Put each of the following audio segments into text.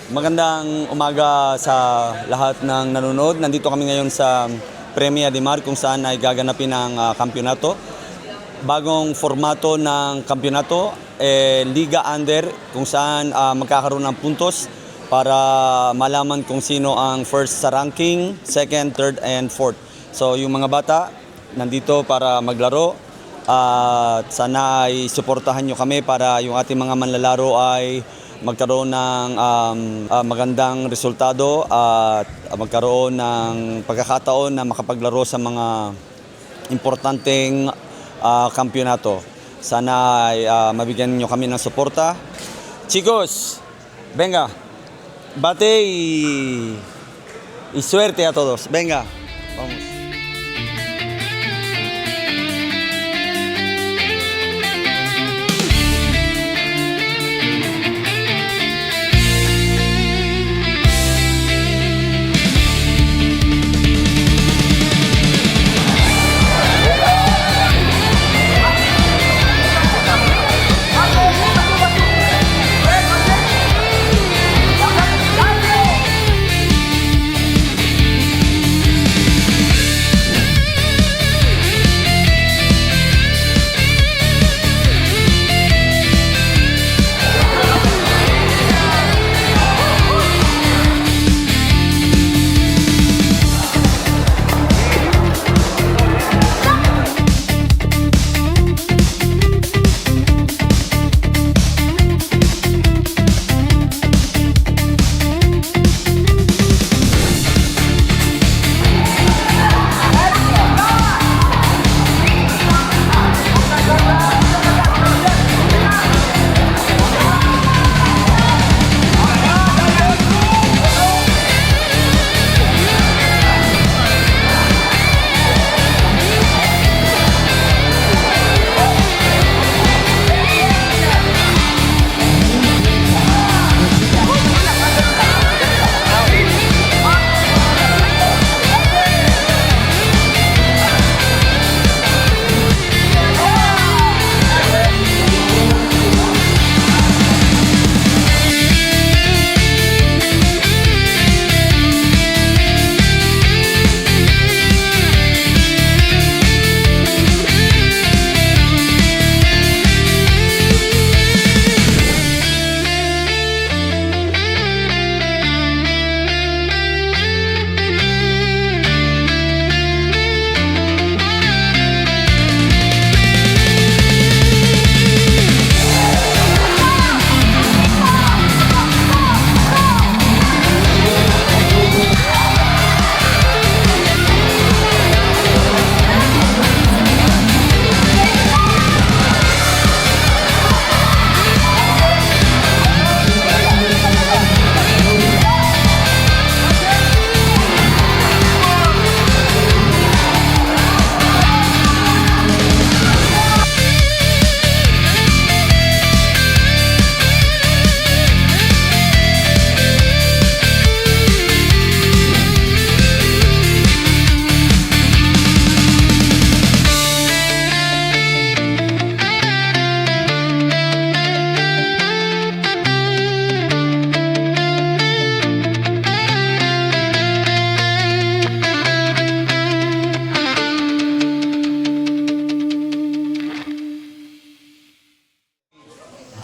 Magandang umaga sa lahat ng nanonood. Nandito kami ngayon sa Premia de Mar kung saan ay gaganapin ang kampyonato. Bagong formato ng kampyonato, Liga Under, kung saan magkakaroon ng puntos para malaman kung sino ang first sa ranking, second, third, and fourth. So yung mga bata nandito para maglaro at sana ay suportahan nyo kami para yung ating mga manlalaro ay magkaroon ng magandang resultado at magkaroon ng pagkakataon na makapaglaro sa mga importanteng kampyonato. Sana ay mabigyan nyo kami ng suporta. Chicos, venga, bate y suerte a todos. Venga, vamos.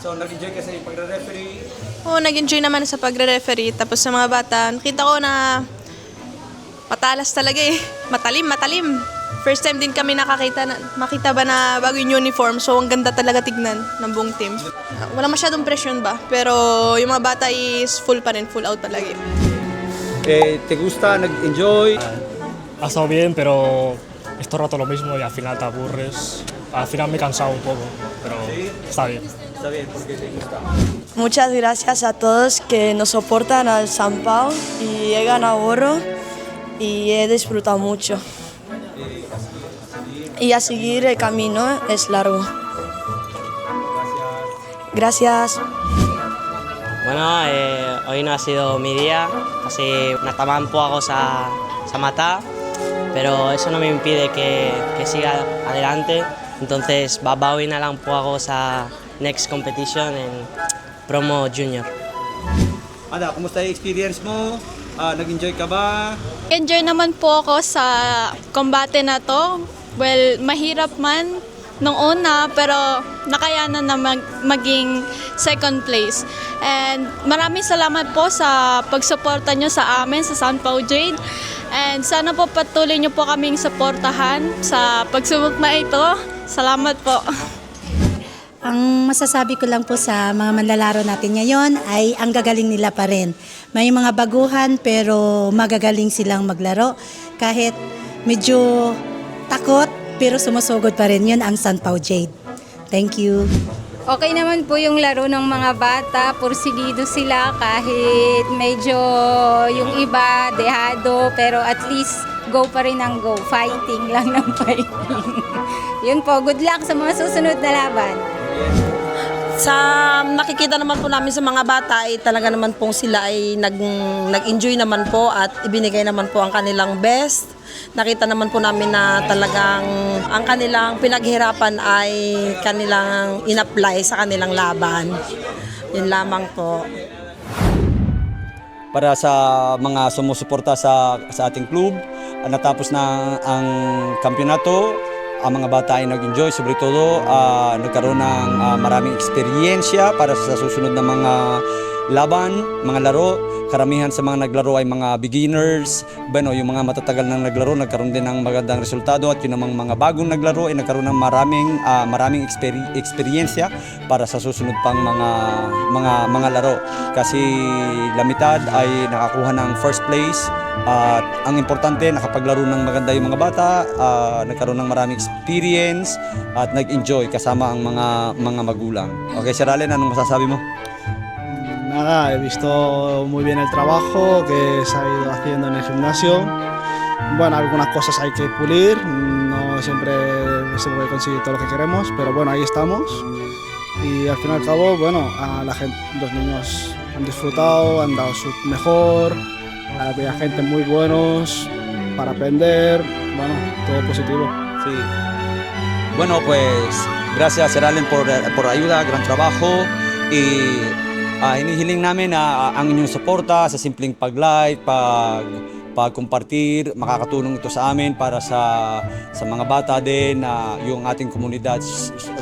So, nag-enjoy ka sa pagre-referee? Oo, nag-enjoy naman sa pagre-referee. Tapos sa mga bata, nakita ko na matalas talaga eh. Matalim. First time din kami makita ba na bago yung uniform. So, ang ganda talaga tignan ng buong team. Wala masyadong presyon ba? Pero yung mga bata is full pa rin, full out palagi. ¿Te gusta? ¿Nag-enjoy? Ha estado bien, pero es todo el rato lo mismo y al final te aburres. Al final me he cansado un poco, pero está bien. Está bien, porque te gusta. Muchas gracias a todos que nos soportan al San Pau y he ganado oro y he disfrutado mucho. Y a seguir el camino es largo. Gracias. Bueno, hoy no ha sido mi día, kasi natamaan po ako sa mata, pero eso no me impide que siga adelante. Entonces, babawi na lang po ako sa next competition en Promo Junior. Ada, kumusta yung experience mo? Nag-enjoy ka ba? Enjoy naman po ako sa kombate na to. Well, mahirap man nung una, pero nakayanan na maging second place. And maraming salamat po sa pagsuporta nyo sa amin sa San Pao Jade. And sana po patuloy nyo po kaming suportahan sa pagsubok na ito. Salamat po. Ang masasabi ko lang po sa mga manlalaro natin ngayon ay ang gagaling nila pa rin. May mga baguhan pero magagaling silang maglaro. Kahit medyo takot pero sumusugod pa rin. Yun ang San Pao Jade. Thank you. Okay naman po yung laro ng mga bata, pursigido sila kahit medyo yung iba dehado, pero at least go pa rin ang go, fighting lang ng fighting. Yun po, good luck sa mga susunod na laban. Sa nakikita naman po namin sa mga bata ay talaga naman pong sila ay nag-enjoy naman po at ibinigay naman po ang kanilang best. Nakita naman po namin na talagang ang kanilang pinaghirapan ay kanilang in-apply sa kanilang laban. Yun lamang po. Para sa mga sumusuporta sa ating club, natapos na ang kampyonato, ang mga bata ay nag-enjoy, sobre todo nagkaroon ng maraming eksperyensya para sa susunod na mga laban, mga laro. Karamihan sa mga naglaro ay mga beginners, bueno, yung mga matatagal nang naglaro nagkaroon din ng magandang resultado, at yung namang mga bagong naglaro ay nagkaroon ng maraming eksperyensya para sa susunod pang mga laro. Kasi la mitad ay nakakuha ng first place, at ang importante nakapaglaro ng maganda yung mga bata, nagkaroon ng maraming experience at nag-enjoy kasama ang mga magulang. Okay, Sir Allen, anong masasabi mo? Nada, he visto muy bien el trabajo que se ha ido haciendo en el gimnasio. Bueno, algunas cosas hay que pulir, no siempre se puede conseguir todo lo que queremos, pero bueno, ahí estamos. Y al fin y al cabo, bueno, a la gente, los niños han disfrutado, han dado su mejor, había gente muy buenos para aprender, bueno, todo positivo. Sí. Bueno, pues gracias, Sir Allen, por ayuda, gran trabajo. Y hinihiling namin na ang inyong suporta sa simpleng pag-like, pag-compartir, makakatulong ito sa amin para sa mga bata din, yung ating komunidad,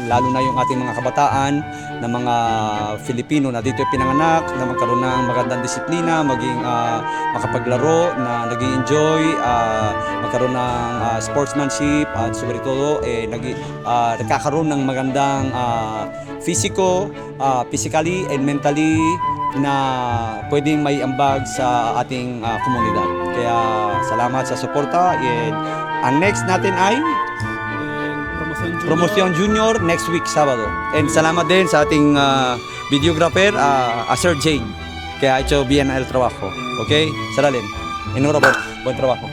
lalo na yung ating mga kabataan na mga Filipino na dito pinanganak, na magkaroon ng magandang disiplina, maging makapaglaro, na nag-enjoy, magkaroon ng sportsmanship, at sobre todo nagkakaroon ng magandang physically and mentally na pwedeng may ambag sa ating komunidad. Kaya salamat sa suporta. And ang next natin ay Promotion Junior next week, Sabado. And salamat din sa ating videographer, Sir Jane, que ha hecho bien el trabajo. Okay? Sir Allen, enhorabuena. Buen trabajo.